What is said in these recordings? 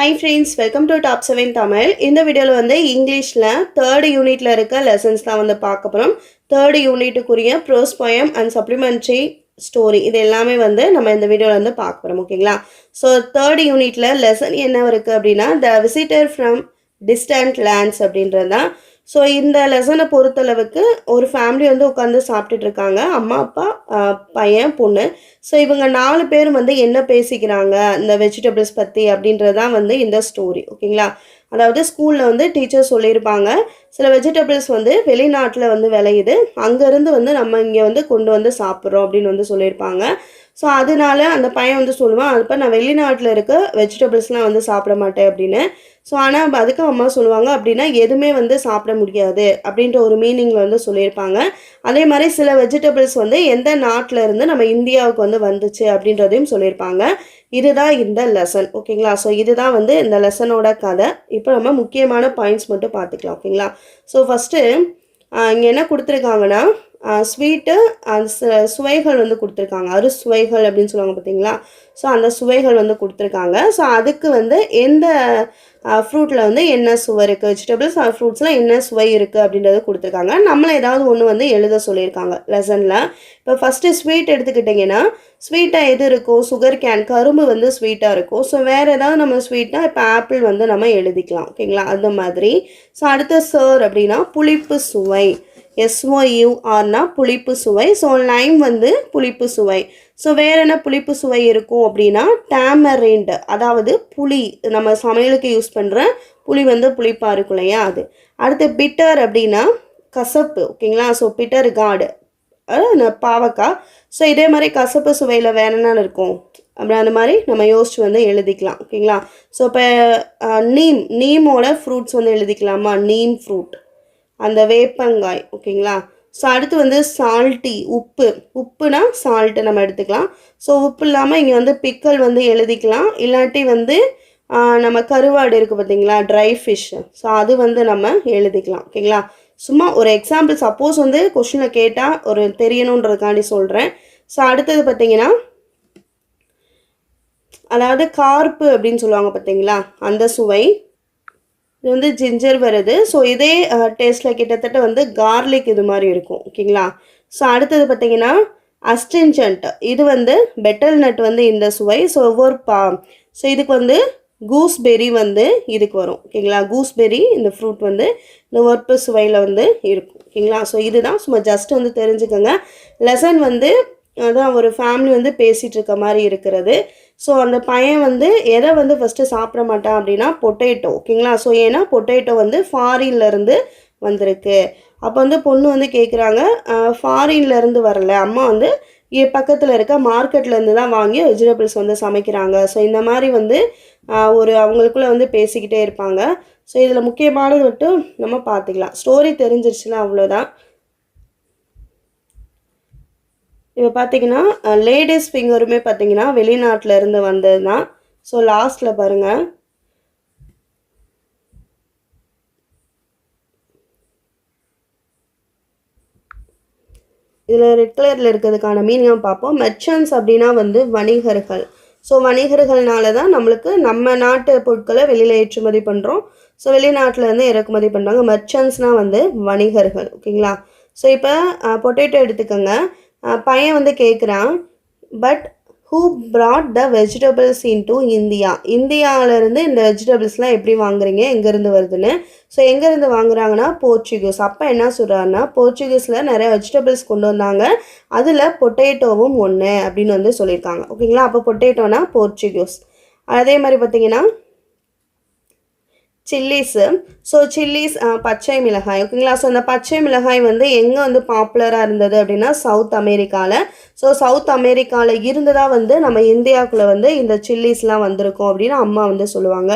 Hi friends, welcome to Top 7 Tamil. இந்த வீடியோல வந்து இங்கிலீஷ்ல 3rd யூனிட்ல இருக்க லெசன்ஸ் தான் வந்து பார்க்க போறோம். 3rd யூனிட்டுக்குரிய prose poem and supplementary story இது எல்லாமே வந்து நம்ம இந்த வீடியோல வந்து பார்க்க போறோம். ஓகேங்களா? ஸோ 3rd யூனிட்ல லெசன் என்ன இருக்கு அப்படின்னா the visitor from distant lands அப்படின்றது தான். ஸோ இந்த லெசனை பொறுத்தளவுக்கு ஒரு ஃபேமிலி வந்து உட்காந்து சாப்பிட்டுட்டு இருக்காங்க. அம்மா அப்பா பையன் பொண்ணு. ஸோ இவங்க 4 பேர் வந்து என்ன பேசிக்கிறாங்க இந்த வெஜிடபிள்ஸ் பற்றி அப்படின்றது தான் வந்து இந்த ஸ்டோரி. ஓகேங்களா? அதாவது ஸ்கூலில் வந்து டீச்சர் சொல்லியிருப்பாங்க சில வெஜிடபிள்ஸ் வந்து வெளிநாட்டில் வந்து விளையுது, அங்கேருந்து வந்து நம்ம இங்கே வந்து கொண்டு வந்து சாப்பிட்றோம் அப்படின்னு வந்து சொல்லியிருப்பாங்க. ஸோ அதனால அந்த பையன் வந்து சொல்லுவான், அப்போ நான் வெளிநாட்டில் இருக்க வெஜிடபிள்ஸ்லாம் வந்து சாப்பிட மாட்டேன் அப்படின்னு. ஸோ ஆனால் அதுக்கு அம்மா சொல்லுவாங்க அப்படின்னா எதுவுமே வந்து சாப்பிட முடியாது அப்படின்ற ஒரு மீனிங்கில் வந்து சொல்லியிருப்பாங்க. அதே மாதிரி சில வெஜிடபிள்ஸ் வந்து எந்த நாட்டில் இருந்து நம்ம இந்தியாவுக்கு வந்து வந்துச்சு அப்படின்றதையும் சொல்லியிருப்பாங்க. இதுதான் இந்த லெசன். ஓகேங்களா? ஸோ இதுதான் வந்து இந்த லெசனோட கதை. இப்போ நம்ம முக்கியமான பாயிண்ட்ஸ் மட்டும் பார்த்துக்கலாம். ஓகேங்களா? ஸோ ஃபஸ்ட்டு இங்கே என்ன கொடுத்துருக்காங்கன்னா ஸ்வீட்டு சுவைகள் வந்து கொடுத்துருக்காங்க. அறுசுவைகள் அப்படின்னு சொல்லுவாங்க பார்த்தீங்களா? ஸோ அந்த சுவைகள் வந்து கொடுத்துருக்காங்க. ஸோ அதுக்கு வந்து எந்த ஃப்ரூட்டில் வந்து என்ன சுவை இருக்குது, வெஜிடபிள்ஸ் ஃப்ரூட்ஸில் என்ன சுவை இருக்குது அப்படின்றத கொடுத்துருக்காங்க. நம்மளை ஏதாவது ஒன்று வந்து எழுத சொல்லியிருக்காங்க லெசனில். இப்போ ஃபஸ்ட்டு ஸ்வீட் எடுத்துக்கிட்டிங்கன்னா ஸ்வீட்டாக எது இருக்கும், சுகர் கேன், கரும்பு வந்து ஸ்வீட்டாக இருக்கும். ஸோ வேறு ஏதாவது நம்ம ஸ்வீட்டாக இப்போ ஆப்பிள் வந்து நம்ம எழுதிக்கலாம். ஓகேங்களா? அந்த மாதிரி. ஸோ அடுத்த சர் அப்படின்னா புளிப்பு சுவை, SOURனா புளிப்பு சுவை. ஸோ லைம் வந்து புளிப்பு சுவை. ஸோ வேறு என்ன புளிப்பு சுவை இருக்கும் அப்படின்னா டேமரிண்ட், அதாவது புளி, நம்ம சமையலுக்கு யூஸ் பண்ணுற புளி வந்து புளிப்பாக இருக்கும் இல்லையா அது. அடுத்து பிட்டர் அப்படின்னா கசப்பு. ஓகேங்களா? ஸோ பிட்டர் கார்டு பாவக்காய். ஸோ இதே மாதிரி கசப்பு சுவையில் வேறு என்ன இருக்கும் அப்படி அந்த மாதிரி நம்ம யோசிச்சு வந்து எழுதிக்கலாம். ஓகேங்களா? ஸோ இப்போ நீமோட ஃப்ரூட்ஸ் வந்து எழுதிக்கலாமா, நீம் ஃப்ரூட், அந்த வேப்பங்காய். ஓகேங்களா? ஸோ அடுத்து வந்து சால்ட்டி, உப்புனா சால்ட்டு நம்ம எடுத்துக்கலாம். ஸோ உப்பு இல்லாமல் இங்கே வந்து பிக்கல் வந்து எழுதிக்கலாம். இல்லாட்டி வந்து நம்ம கருவாடு இருக்குது பார்த்தீங்களா, ட்ரை ஃபிஷ், ஸோ அது வந்து நம்ம எழுதிக்கலாம். ஓகேங்களா? சும்மா ஒரு எக்ஸாம்பிள், சப்போஸ் வந்து கொஷினில் கேட்டால் ஒரு தெரியணுன்றதுக்காண்டி சொல்கிறேன். ஸோ அடுத்தது பார்த்தீங்கன்னா அதாவது கார்ப்பு அப்படின்னு சொல்லுவாங்க பார்த்தீங்களா, அந்த சுவை. இது வந்து ஜிஞ்சர் வருது. ஸோ இதே டேஸ்ட்டில் கிட்டத்தட்ட வந்து கார்லிக் இது மாதிரி இருக்கும். ஓகேங்களா? ஸோ அடுத்தது பார்த்தீங்கன்னா அஸ்டின்ஜென்ட், இது வந்து பெட்டல் நட் வந்து இந்த சுவை. ஸோ ஒவ்வொரு ஸோ இதுக்கு வந்து கூஸ்பெரி வந்து இதுக்கு வரும். ஓகேங்களா? கூஸ்பெரி இந்த ஃப்ரூட் வந்து இந்த ஒர்ப்பு சுவையில் வந்து இருக்கும். ஓகேங்களா? ஸோ இதுதான், சும்மா ஜஸ்ட் வந்து தெரிஞ்சுக்கோங்க. லெசன் வந்து அதான் ஒரு ஃபேமிலி வந்து பேசிகிட்டு இருக்க மாதிரி இருக்கிறது. ஸோ அந்த பையன் வந்து எதை வந்து ஃபஸ்ட்டு சாப்பிட மாட்டான் அப்படின்னா பொட்டேட்டோ. ஓகேங்களா? ஸோ ஏன்னா பொட்டேட்டோ வந்து ஃபாரின்லேருந்து வந்திருக்கு. அப்போ வந்து பொண்ணு வந்து கேட்குறாங்க, ஃபாரின்லேருந்து வரல, அம்மா வந்து பக்கத்தில் இருக்க மார்க்கெட்லேருந்து தான் வாங்கி வெஜிடபிள்ஸ் வந்து சமைக்கிறாங்க. ஸோ இந்த மாதிரி வந்து ஒரு அவங்களுக்குள்ளே வந்து பேசிக்கிட்டே இருப்பாங்க. ஸோ இதில் முக்கியமானது மட்டும் நம்ம பார்த்துக்கலாம். ஸ்டோரி தெரிஞ்சிருச்சுன்னா அவ்வளோதான். இப்போ பார்த்தீங்கன்னா லேடிஸ் ஃபிங்கருமே பார்த்தீங்கன்னா வெளிநாட்டில் இருந்து வந்தது தான். ஸோ லாஸ்ட்டில் பாருங்கள், இதில் ரெட் கலரில் இருக்கிறதுக்கான மீனிங்காக பார்ப்போம். மெர்ச்சன்ட்ஸ் அப்படின்னா வந்து வணிகர்கள். ஸோ வணிகர்கள்னால தான் நம்மளுக்கு நம்ம நாட்டு பொருட்களை வெளியில் ஏற்றுமதி பண்ணுறோம். ஸோ வெளிநாட்டிலேருந்து இறக்குமதி பண்ணுறாங்க. மெர்ச்சன்ட்ஸ்னால் வந்து வணிகர்கள். ஓகேங்களா? ஸோ இப்போ பொட்டேட்டோ எடுத்துக்கோங்க. பையன் வந்து கேட்குறான், but who broad the vegetables into India, இந்தியாவிலேருந்து இந்த வெஜிடபிள்ஸ்லாம் எப்படி வாங்குறீங்க, எங்கேருந்து வருதுன்னு. ஸோ எங்கேருந்து வாங்குறாங்கன்னா போர்ச்சுகீஸ். அப்போ என்ன சொல்கிறாருன்னா போர்ச்சுகீஸில் நிறைய வெஜிடபிள்ஸ் கொண்டு வந்தாங்க, அதில் பொட்டேட்டோவும் ஒன்று அப்படின்னு வந்து சொல்லியிருக்காங்க. ஓகேங்களா? அப்போ பொட்டேட்டோனா போர்ச்சுகீஸ். அதே மாதிரி பார்த்தீங்கன்னா சில்லிஸு. ஸோ சில்லிஸ் பச்சை மிளகாய். ஓகேங்களா? ஸோ அந்த பச்சை மிளகாய் வந்து எங்கே வந்து பாப்புலராக இருந்தது அப்படின்னா சவுத் அமெரிக்காவில். ஸோ சவுத் அமெரிக்காவில் இருந்ததாக வந்து நம்ம இந்தியாவுக்குள்ளே வந்து இந்த சில்லிஸ்லாம் வந்திருக்கோம் அப்படின்னு அம்மா வந்து சொல்லுவாங்க.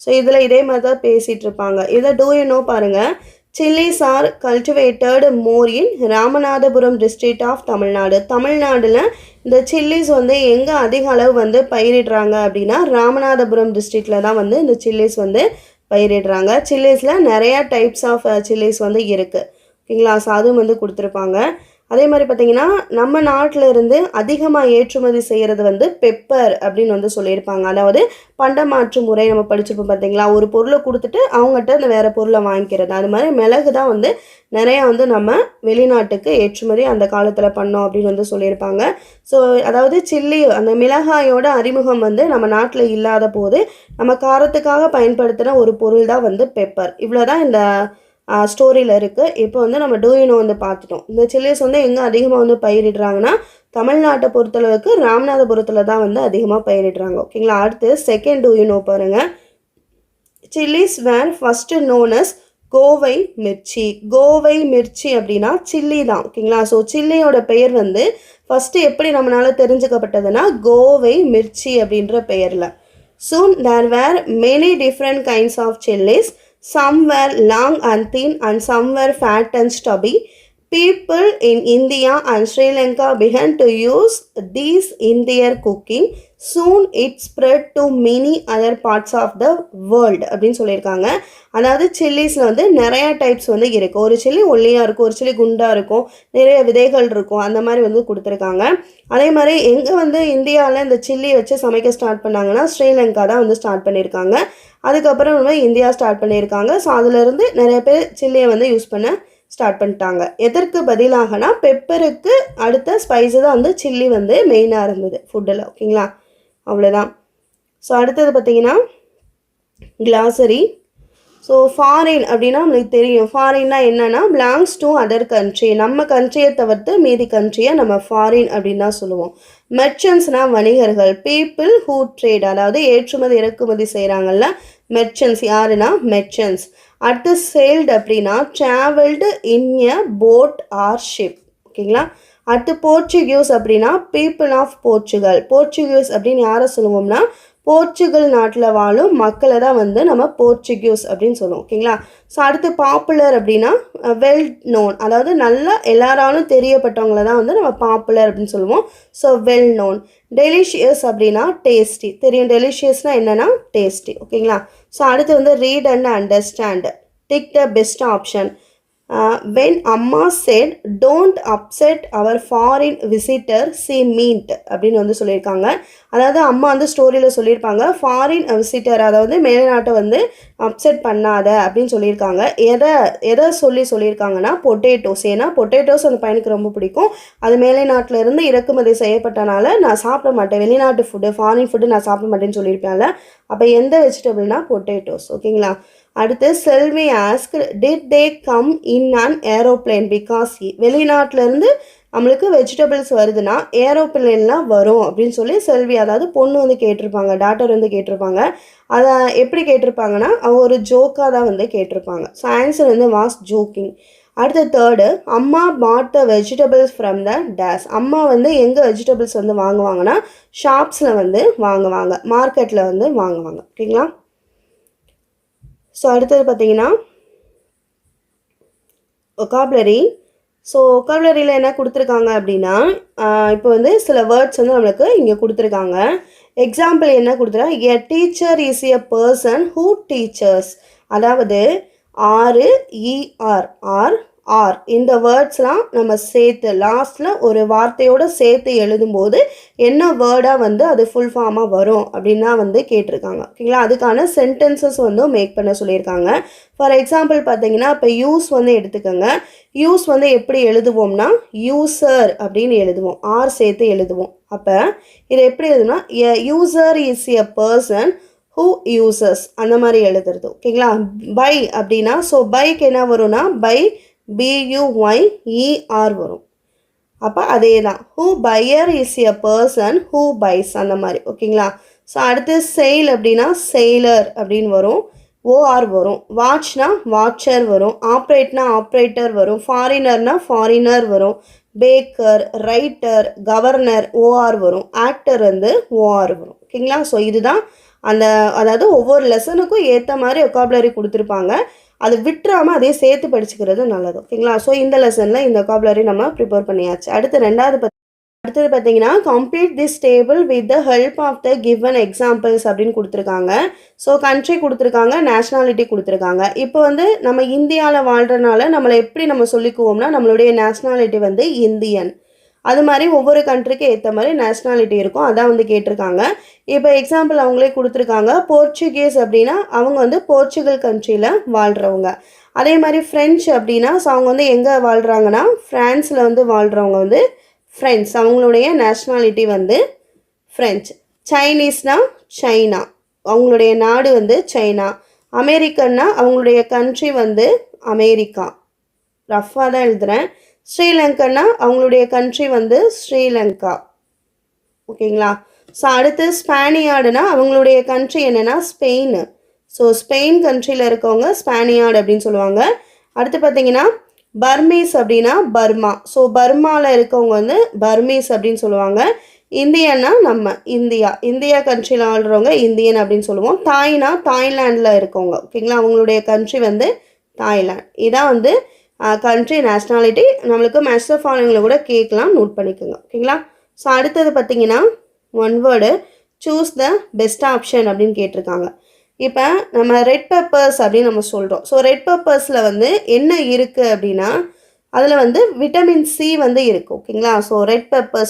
ஸோ இதில் இதே மாதிரி தான் பேசிகிட்டு இருப்பாங்க. இதை டூ யூ நோ பாருங்கள், chillies are cultivated more in Ramanathapuram district of Tamil Nadu. தமிழ்நாட்டில் இந்த சில்லிஸ் வந்து எங்கே அதிக அளவு வந்து பயிரிடுறாங்க அப்படின்னா ராமநாதபுரம் டிஸ்ட்ரிக்டில் தான் வந்து இந்த சில்லிஸ் வந்து பயிரிடுறாங்க. சில்லிஸில் நிறையா டைப்ஸ் ஆஃப் சில்லிஸ் வந்து இருக்குது. ஓகேங்களா? ஸோ அதுவும் வந்து கொடுத்துருப்பாங்க. அதே மாதிரி பார்த்தீங்கன்னா நம்ம நாட்டில் இருந்து அதிகமாக ஏற்றுமதி செய்கிறது வந்து பெப்பர் அப்படின்னு வந்து சொல்லியிருப்பாங்க. அதாவது பண்டமாற்று முறை நம்ம படிச்சிருப்போம் பார்த்தீங்களா, ஒரு பொருளை கொடுத்துட்டு அவங்ககிட்ட அந்த வேறு பொருளை வாங்கிக்கிறது. அது மாதிரி மிளகு தான் வந்து நிறையா வந்து நம்ம வெளிநாட்டுக்கு ஏற்றுமதி அந்த காலத்தில் பண்ணோம் அப்படின்னு வந்து சொல்லியிருப்பாங்க. ஸோ அதாவது சில்லி அந்த மிளகாயோட அறிமுகம் வந்து நம்ம நாட்டில் இல்லாத போது நம்ம காரத்துக்காக பயன்படுத்துகிற ஒரு பொருள் தான் வந்து பெப்பர். இவ்வளோ தான் இந்த ஸ்டோரியில் இருக்குது. இப்போ வந்து நம்ம டூ யூ நோ வந்து பார்த்துட்டோம். இந்த சில்லிஸ் வந்து எங்கே அதிகமாக வந்து பயிரிடுறாங்கன்னா தமிழ்நாட்டை பொறுத்தளவுக்கு ராமநாதபுரத்தில் தான் வந்து அதிகமாக பயிரிடுறாங்க. ஓகேங்களா. அடுத்து செகண்ட் டூ யூ நோ பாருங்கள். Chillies were first known as Kovai mirchi. Kovai mirchi அப்படின்னா சில்லி தான். ஓகேங்களா. ஸோ சில்லியோட பெயர் வந்து ஃபஸ்ட்டு எப்படி நம்மளால் தெரிஞ்சுக்கப்பட்டதுன்னா கோவை மிர்ச்சி அப்படின்ற பெயரில். Soon there were many different kinds of chillies. Some were long and thin and some were fat and stubby. People in India and Sri Lanka began to use these in their cooking. Soon it spread to many other parts of the world அப்படின்னு சொல்லியிருக்காங்க. அதாவது சில்லிஸில் வந்து நிறையா types வந்து இருக்குது. ஒரு chilli ஒல்லியாக இருக்கும், ஒரு சில்லி குண்டாக இருக்கும், நிறைய விதைகள் இருக்கும், அந்த மாதிரி வந்து கொடுத்துருக்காங்க. அதே மாதிரி எங்கே வந்து இந்தியாவில் இந்த சில்லி வச்சு சமைக்க ஸ்டார்ட் பண்ணாங்கன்னா ஸ்ரீலங்கா தான் வந்து ஸ்டார்ட் பண்ணியிருக்காங்க. அதுக்கப்புறம் வந்து இந்தியா ஸ்டார்ட் பண்ணியிருக்காங்க. ஸோ அதிலிருந்து நிறைய பேர் சில்லியை வந்து யூஸ் பண்ண ஸ்டார்ட் பண்ணிட்டாங்க. எதற்கு பதிலாகனா பெப்பருக்கு அடுத்த ஸ்பைஸு தான் வந்து சில்லி வந்து மெயினாக இருந்தது ஃபுட்டில். ஓகேங்களா. அவ்வளோதான். ஸோ அடுத்தது பார்த்திங்கன்னா கிளாசரி. ஸோ ஃபாரின் அப்படின்னா நம்மளுக்கு தெரியும். ஃபாரின்னா என்னென்னா பிலாங்ஸ் டு அதர் கண்ட்ரி. நம்ம கண்ட்ரியை தவிர்த்து மீதி கண்ட்ரியை நம்ம ஃபாரின் அப்படின்னு தான் சொல்லுவோம். மெர்ச்சன்ட்ஸ்னால் வணிகர்கள். பீப்புள் ஹூ ட்ரேட், அதாவது ஏற்றுமதி இறக்குமதி செய்கிறாங்கல்ல மெர்ச்சன்ட்ஸ். யாருன்னா மெர்ச்சன்ட்ஸ். அடுத்து சேல்டு அப்படின்னா ட்ராவல்டு இன் எ போட் ஆர் ஷிப். ஓகேங்களா. அடுத்து போர்ச்சுகீஸ் அப்படின்னா பீப்புள் ஆஃப் போர்ச்சுகல். போர்ச்சுகீஸ் அப்படின்னு யாரை சொல்லுவோம்னா போர்ச்சுகல் நாட்டில் வாழும் மக்களை தான் வந்து நம்ம போர்ச்சுகீஸ் அப்படின்னு சொல்லுவோம். ஓகேங்களா. ஸோ அடுத்து பாப்புலர் அப்படின்னா வெல் நோன், அதாவது நல்லா எல்லாராலும் தெரியப்பட்டவங்களை தான் வந்து நம்ம பாப்புலர் அப்படின்னு சொல்லுவோம். So well known. டெலிஷியஸ் அப்படின்னா டேஸ்டி. தெரியும் டெலிஷியஸ்னால் என்னென்னா டேஸ்டி. ஓகேங்களா. ஸோ அடுத்து வந்து read and understand. Tick the best option. when அம்மா said don't upset our foreign visitor she meant அப்படின்னு வந்து சொல்லியிருக்காங்க. அதாவது அம்மா வந்து ஸ்டோரியில் சொல்லியிருப்பாங்க ஃபாரின் விசிட்டர், அதாவது மேல்நாட்டை வந்து அப்செட் பண்ணாத அப்படின்னு சொல்லியிருக்காங்க. எதை சொல்லியிருக்காங்கன்னா பொட்டேட்டோஸ். ஏன்னா பொட்டேட்டோஸ் அந்த பையனுக்கு ரொம்ப பிடிக்கும். அது மேலை நாட்டில் இருந்து இறக்குமதி செய்யப்பட்டனால நான் சாப்பிட மாட்டேன், வெளிநாட்டு ஃபுட்டு ஃபாரின் ஃபுட்டு நான் சாப்பிட மாட்டேன்னு சொல்லியிருப்பேன்ல. அப்போ எந்த வெஜிடபிள்னா பொட்டேட்டோஸ். ஓகேங்களா. அடுத்து Selvi ask did they come in an aeroplane because வெளிநாட்டிலேருந்து நம்மளுக்கு வெஜிடபிள்ஸ் வருதுன்னா ஏரோப்ளேன்லாம் வரும் அப்படின்னு சொல்லி செல்வி, அதாவது பொண்ணு வந்து கேட்டிருப்பாங்க, டாட்டர் வந்து கேட்டிருப்பாங்க. அதை எப்படி கேட்டிருப்பாங்கன்னா அவங்க ஒரு ஜோக்காக தான் வந்து கேட்டிருப்பாங்க. ஸோ ஆன்சர் வந்து வாஸ் ஜோக்கிங். அடுத்த third Amma bought the vegetables from the days. அம்மா வந்து எங்கே வெஜிடபிள்ஸ் வந்து வாங்குவாங்கன்னா ஷாப்ஸில் வந்து வாங்குவாங்க, மார்க்கெட்டில் வந்து வாங்குவாங்க. ஓகேங்களா. ஸோ அடுத்தது பார்த்தீங்கன்னா ஒகாபுலரி. ஸோ ஒகாபுலரியில் என்ன கொடுத்துருக்காங்க அப்படின்னா இப்போ வந்து சில வேர்ட்ஸ் வந்து நம்மளுக்கு இங்கே கொடுத்துருக்காங்க. எக்ஸாம்பிள் என்ன கொடுத்துருக்காங்க, a teacher is a person who teachers. அதாவது ஆர் ஆர் இந்த வேர்ட்ஸ்லாம் நம்ம சேர்த்து லாஸ்ட்டில் ஒரு வார்த்தையோடு சேர்த்து எழுதும்போது என்ன வேர்டாக வந்து அது ஃபுல் ஃபார்மாக வரும் அப்படின்னா வந்து கேட்டிருக்காங்க. ஓகேங்களா. அதுக்கான சென்டென்சஸ் வந்து மேக் பண்ண சொல்லியிருக்காங்க. ஃபார் எக்ஸாம்பிள் பார்த்தீங்கன்னா இப்போ யூஸ் வந்து எடுத்துக்கோங்க. யூஸ் வந்து எப்படி எழுதுவோம்னா யூசர் அப்படின்னு எழுதுவோம், ஆர் சேர்த்து எழுதுவோம். அப்போ இதை எப்படி எழுதுனா a user is a person who uses அந்த மாதிரி எழுதுறது. ஓகேங்களா. பை அப்படின்னா ஸோ பைக்கு என்ன வரும்னா பை BUYER வரும். அப்போ அதே தான் who buyer is a person who buys அந்த மாதிரி. ஓகேங்களா. ஸோ அடுத்து செயில் அப்படின்னா செயிலர் அப்படின்னு வரும், OR வரும். வாட்ச்னா வாட்சர் வரும், ஆப்ரேட்னா ஆப்ரேட்டர் வரும், ஃபாரினர்னா ஃபாரினர் வரும், பேக்கர், ரைட்டர், கவர்னர் OR வரும், ஆக்டர் வந்து OR வரும். ஓகேங்களா. ஸோ இதுதான் அதாவது ஒவ்வொரு லெசனுக்கும் ஏற்ற மாதிரி ஒகாபுலரி கொடுத்துருப்பாங்க. அது விட்டுறாமல் அதே சேர்த்து படிச்சுக்கிறது நல்லது. ஓகேங்களா. ஸோ இந்த லெசனில் இந்த ஒகாபுலரி நம்ம ப்ரிப்பேர் பண்ணியாச்சு. அடுத்து ரெண்டாவது அடுத்தது பார்த்தீங்கன்னா complete this table with the help of the given examples அப்படின்னு கொடுத்துருக்காங்க. ஸோ கண்ட்ரி கொடுத்துருக்காங்க, நேஷ்னாலிட்டி கொடுத்துருக்காங்க. இப்போ வந்து நம்ம இந்தியாவில் வாழ்கிறனால நம்மளை எப்படி நம்ம சொல்லிக்குவோம்னா நம்மளுடைய நேஷ்னாலிட்டி வந்து இந்தியன். அது மாதிரி ஒவ்வொரு கண்ட்ரிக்கு ஏற்ற மாதிரி நேஷ்னாலிட்டி இருக்கும், அதான் வந்து கேட்டிருக்காங்க. இப்போ எக்ஸாம்பிள் அவங்களே கொடுத்துருக்காங்க. போர்ச்சுகீஸ் அப்படின்னா அவங்க வந்து போர்ச்சுகல் கண்ட்ரியில் வாழ்கிறவங்க. அதே மாதிரி ஃப்ரெஞ்சு அப்படின்னா ஸோ அவங்க வந்து எங்கே வாழ்கிறாங்கன்னா ஃப்ரான்ஸில் வந்து வாழ்கிறவங்க வந்து ஃப்ரெண்ட்ஸ், அவங்களுடைய நேஷ்னாலிட்டி வந்து ஃப்ரெஞ்ச். சைனீஸ்னா சைனா, அவங்களுடைய நாடு வந்து சைனா. அமெரிக்கன்னா அவங்களுடைய கண்ட்ரி வந்து அமெரிக்கா, ரஃபாக தான் எழுதுகிறேன். ஸ்ரீலங்கன்னா அவங்களுடைய கண்ட்ரி வந்து ஸ்ரீலங்கா. ஓகேங்களா? ஸோ அடுத்து ஸ்பானியார்டுனா அவங்களுடைய கண்ட்ரி என்னென்னா ஸ்பெயின். ஸோ ஸ்பெயின் கண்ட்ரியில் இருக்கவங்க ஸ்பானியார்டு அப்படின்னு சொல்லுவாங்க. அடுத்து பார்த்தீங்கன்னா பர்மீஸ் அப்படின்னா பர்மா. ஸோ பர்மாவில் இருக்கவங்க வந்து பர்மீஸ் அப்படின்னு சொல்லுவாங்க. இந்தியன்னா நம்ம இந்தியா கண்ட்ரியில் வாழ்கிறவங்க இந்தியன் அப்படின்னு சொல்லுவோம். தாய்னா தாய்லாண்டில் இருக்கவங்க. ஓகேங்களா? அவங்களுடைய கண்ட்ரி வந்து தாய்லாந்து. இதான் வந்து கண்ட்ரி நேஷ்னாலிட்டி. நம்மளுக்கு மேட்ச் ஆஃப் ஃபாலோயிங்கில் கூட கேட்கலாம், நோட் பண்ணிக்கோங்க. ஓகேங்களா? ஸோ அடுத்தது பார்த்தீங்கன்னா one word choose the best option அப்படின்னு கேட்டிருக்காங்க. இப்போ நம்ம ரெட் பெப்பர்ஸ் அப்படின்னு நம்ம சொல்கிறோம். ஸோ ரெட் பெப்பர்ஸில் வந்து என்ன இருக்குது அப்படின்னா அதில் வந்து விட்டமின் சி வந்து இருக்குது. ஓகேங்களா? ஸோ ரெட்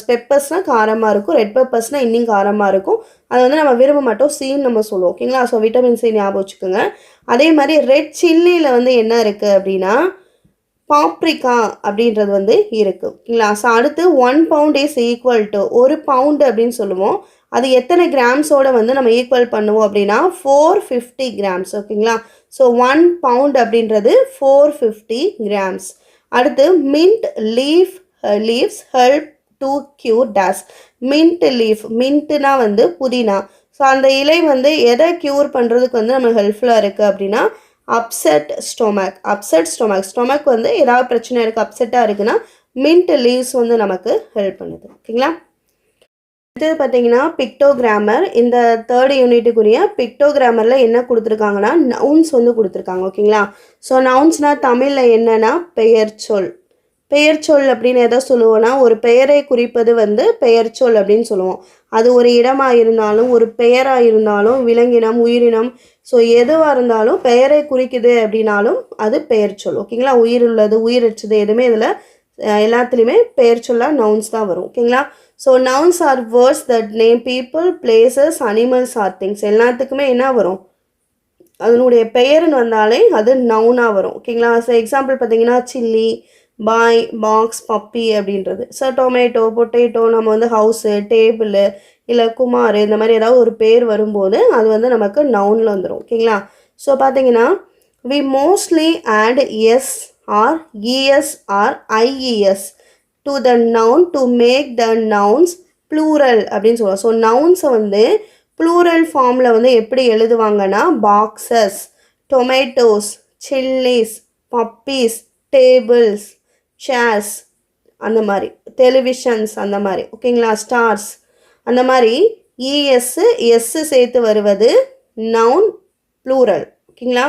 பெப்பர்ஸ்னால் காரமாக இருக்கும், ரெட் பெப்பர்ஸ்னால் இன்னும் காரமாக இருக்கும். அதை வந்து நம்ம விரும்ப மாட்டோம், சீன்னு நம்ம சொல்லுவோம். ஓகேங்களா? ஸோ விட்டமின் சி ஞாபகம் வச்சுக்கோங்க. அதே மாதிரி ரெட் சில்லியில் வந்து என்ன இருக்குது அப்படின்னா பாப்ரிக்கா அப்படின்றது வந்து இருக்குது. ஓகேங்களா? ஸோ அடுத்து 1 pound is equal to 1 pound அப்படின்னு சொல்லுவோம். அது எத்தனை கிராம்ஸோட வந்து நம்ம ஈக்குவல் பண்ணுவோம் அப்படின்னா 450 கிராம்ஸ். ஓகேங்களா? ஸோ 1 pound அப்படின்றது 450 கிராம்ஸ். அடுத்து mint leaves help to cure days. Mint leaf, மின்ட்னா வந்து புதினா. ஸோ அந்த இலை வந்து எதை க்யூர் பண்ணுறதுக்கு வந்து நம்ம ஹெல்ப்ஃபுல்லாக இருக்குது அப்படின்னா அப்செட் ஸ்டொமக் வந்து ஏதாவது பிரச்சனை இருக்குது, அப்செட்டாக இருக்குன்னா மின்ட் லீவ்ஸ் வந்து நமக்கு ஹெல்ப் பண்ணுது. ஓகேங்களா? அடுத்தது பார்த்தீங்கன்னா பிக்டோகிராமர். இந்த 3rd யூனிட்டுக்குரிய பிக்டோகிராமரில் என்ன கொடுத்துருக்காங்கன்னா நவுன்ஸ் வந்து கொடுத்துருக்காங்க. ஓகேங்களா? ஸோ நவுன்ஸ்னால் தமிழில் என்னென்னா பெயர்ச்சொல் அப்படின்னு எதை சொல்லுவோன்னா ஒரு பெயரை குறிப்பது வந்து பெயர்ச்சொல் அப்படின்னு சொல்லுவோம். அது ஒரு இடமாக இருந்தாலும் ஒரு பெயராக இருந்தாலும் விலங்கினம் உயிரினம் ஸோ எதுவாக இருந்தாலும் பெயரை குறிக்குது அப்படின்னாலும் அது பெயர்ச்சொல். ஓகேங்களா? உயிர் உள்ளது உயிரற்றது எதுவுமே இதில் எல்லாத்துலேயுமே பெயர்ச்சொல்லாக நவுன்ஸ் தான் வரும். ஓகேங்களா? So nouns are words that name people places animals or things. எல்லாத்துக்குமே என்ன வரும், அதனுடைய பெயர்னு வந்தாலே அது நவுனாக வரும். ஓகேங்களா? ஸோ எக்ஸாம்பிள் பார்த்தீங்கன்னா சில்லி, பாய், பாக்ஸ், பப்பி அப்படின்றது. ஸோ டொமேட்டோ, பொட்டேட்டோ, நம்ம வந்து ஹவுஸு, டேபிள் இல்லை குமார் இந்த மாதிரி ஏதாவது ஒரு பேர் வரும்போது அது வந்து நமக்கு நவுனில் வந்துடும். ஓகேங்களா? ஸோ பார்த்தீங்கன்னா we mostly add S or ES or IES to the noun to make the nouns plural அப்படின்னு சொல்லுவோம். ஸோ நவுன்ஸை வந்து ப்ளூரல் ஃபார்மில் வந்து எப்படி எழுதுவாங்கன்னா boxes, tomatoes, chillies, puppies, tables, chairs அந்த மாதிரி, டெலிவிஷன்ஸ் அந்த மாதிரி. ஓகேங்களா? ஸ்டார்ஸ் அந்த மாதிரி எஸ் சேர்த்து வருவது நவுன் ப்ளூரல். ஓகேங்களா?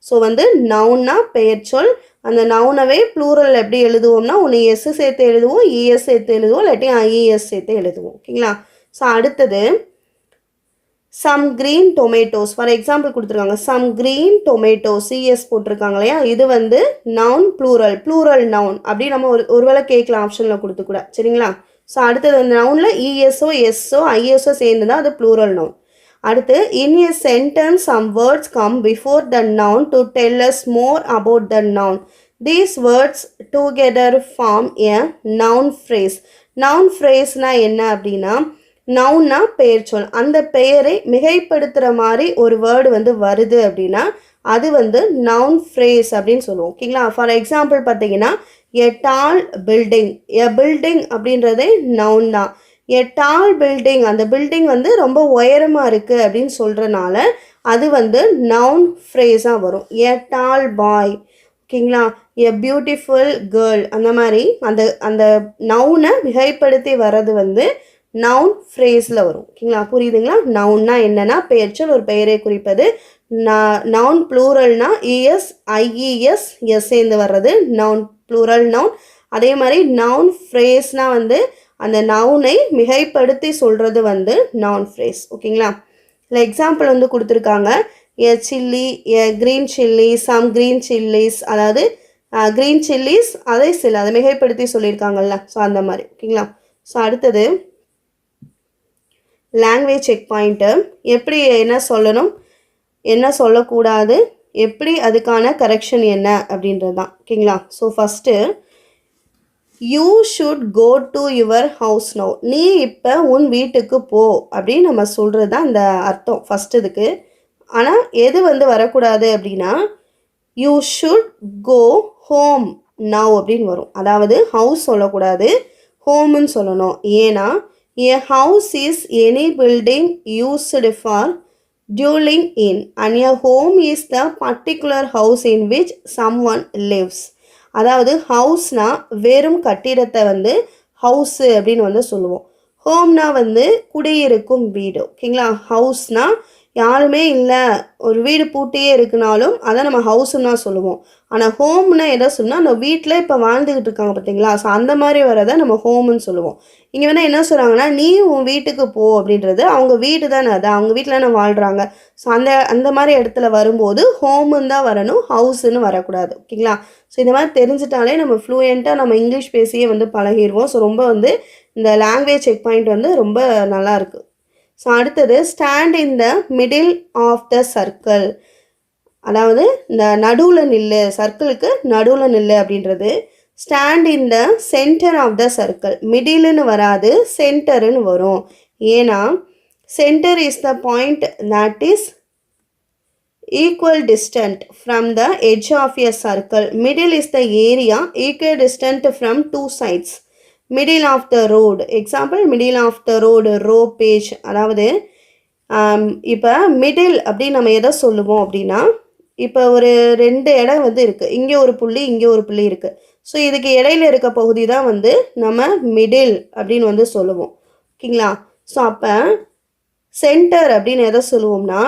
ஸோ வந்து நவுன்னா பெயர்ச்சொல். அந்த நவுனவே ப்ளூரல் எப்படி எழுதுவோம்னா ஒன்று எஸ் சேர்த்து எழுதுவோம், இஎஸ் சேர்த்து எழுதுவோம், இல்லாட்டி ஐஇஎஸ் சேர்த்து எழுதுவோம். ஓகேங்களா? ஸோ அடுத்தது some green tomatoes. For example கொடுத்துருக்காங்க சம் க்ரீன் டொமேட்டோஸ், சிஎஸ் போட்டிருக்காங்க இல்லையா, இது வந்து நவுன் ப்ளூரல் நவுன் அப்படி நம்ம ஒருவேளை கேட்கலாம் ஆப்ஷனில் கொடுத்து கூட. சரிங்களா? ஸோ அடுத்தது வந்து நவுனில் இஎஸ்ஓ எஸ்ஓ ஐஎஸ்ஓ சேர்ந்து தான் அது ப்ளூரல் நவுன். அடுத்து in a sentence some words come before the noun to tell us more about the noun. These words together form a noun phrase. Noun ஃப்ரேஸ்னால் என்ன அப்படின்னா நவுன்னா பெயர்ச்சொல், அந்த பெயரை மிகைப்படுத்துகிற மாதிரி ஒரு வேர்டு வந்து வருது அப்படின்னா அது வந்து நவுன் ஃப்ரேஸ் அப்படின்னு சொல்லுவோம். ஓகேங்களா? ஃபார் எக்ஸாம்பிள் பார்த்தீங்கன்னா எ டால் பில்டிங், எ பில்டிங் அப்படின்றதே நவுன் தான். எ டால் பில்டிங், அந்த பில்டிங் வந்து ரொம்ப உயரமாக இருக்குது அப்படின்னு சொல்கிறனால அது வந்து நவுன் ஃப்ரேஸாக வரும். எ டால் பாய், ஓகேங்களா, எ பியூட்டிஃபுல் கேர்ள், அந்த மாதிரி அந்த நவுனை மிகைப்படுத்தி வர்றது வந்து நவுன் ஃப்ரேஸில் வரும். ஓகேங்களா? புரியுதுங்களா? நவுன்னா என்னென்னா பெயர்ச்சொல், ஒரு பெயரை குறிப்பது. நவுன் ப்ளூரல்னா இஎஸ் ஐஇஎஸ் எஸ் சேர்ந்து வர்றது நவுன் ப்ளூரல் நவுன். அதே மாதிரி நவுன் ஃப்ரேஸ்னால் வந்து அந்த நவுனை மிகைப்படுத்தி சொல்கிறது வந்து நவுன் ஃப்ரேஸ். ஓகேங்களா? இல்லை எக்ஸாம்பிள் வந்து கொடுத்துருக்காங்க. A chilli, a green chilli, some green chillies, அதாவது க்ரீன் சில்லிஸ் அதை சில அதை மிகைப்படுத்தி சொல்லியிருக்காங்கல்ல. ஸோ அந்த மாதிரி. ஓகேங்களா? ஸோ அடுத்தது லாங்குவேஜ் செக் பாயிண்ட்டு. எப்படி என்ன சொல்லணும், என்ன சொல்லக்கூடாது, எப்படி அதுக்கான கரெக்ஷன் என்ன அப்படின்றது தான். ஓகேங்களா? So first you should go to your house now. நீ இப்போ உன் வீட்டுக்கு போ அப்படின்னு நம்ம சொல்கிறது தான் அந்த அர்த்தம் ஃபஸ்ட்டு இதுக்கு. ஆனால் எது வந்து வரக்கூடாது அப்படின்னா you should go home now அப்படின்னு வரும். அதாவது ஹவுஸ் சொல்லக்கூடாது, ஹோம்னு சொல்லணும். ஏன்னா a house is any building used for dwelling in and a home is the particular house in which someone lives. அதாவது ஹவுஸ்னா வெறும் கட்டிடத்தை வந்து ஹவுஸு அப்படின்னு வந்து சொல்லுவோம். ஹோம்னா வந்து குடியிருக்கும் வீடு. ஓகேங்களா? ஹவுஸ்னா யாருமே இல்லை, ஒரு வீடு பூட்டியே இருக்குனாலும் அதை நம்ம ஹவுஸ்ன்னு தான் சொல்லுவோம். ஆனால் ஹோம்னா எதை சொன்னால் நம்ம வீட்டில் இப்போ வாழ்ந்துக்கிட்டு இருக்காங்க பார்த்தீங்களா? ஸோ அந்த மாதிரி வரதை நம்ம ஹோம்னு சொல்லுவோம். இங்கே வேணால் என்ன சொல்கிறாங்கன்னா நீ உன் வீட்டுக்கு போ அப்படின்றது அவங்க வீடு தானே, அது அவங்க வீட்டில் தானே வாழ்கிறாங்க. ஸோ அந்த மாதிரி இடத்துல வரும்போது ஹோமுன்னு தான் வரணும், ஹவுஸுன்னு வரக்கூடாது. ஓகேங்களா? ஸோ இந்த மாதிரி தெரிஞ்சிட்டாலே நம்ம ஃப்ளூயண்ட்டாக நம்ம இங்கிலீஷ் பேசியே வந்து பழகிடுவோம். ஸோ ரொம்ப வந்து இந்த லாங்குவேஜ் செக் பாயிண்ட் வந்து ரொம்ப நல்லாயிருக்கு. ஸோ அடுத்தது stand in the middle of the circle. அதாவது இந்த நடுவில் நில்லு, சர்க்கிளுக்கு நடுவில் நில்லு அப்படின்றது. Stand in the centre of the circle. மிடில்னு வராது, சென்டருன்னு வரும். ஏன்னா centre is the point that is equal distant from the edge of a circle. Middle is the area equal distant from two sides. Middle of the road. Example, middle of the road, row page. அதாவது இப்போ middle அப்படின்னு நம்ம எதை சொல்லுவோம் அப்படின்னா இப்போ ஒரு 2 இடம் வந்து இருக்குது, இங்கே ஒரு புள்ளி இங்கே ஒரு புள்ளி இருக்குது. ஸோ இதுக்கு இடையில இருக்க பகுதி தான் வந்து நம்ம மிடில் அப்படின்னு வந்து சொல்லுவோம். ஓகேங்களா? ஸோ அப்போ சென்டர் அப்படின்னு எதை சொல்லுவோம்னா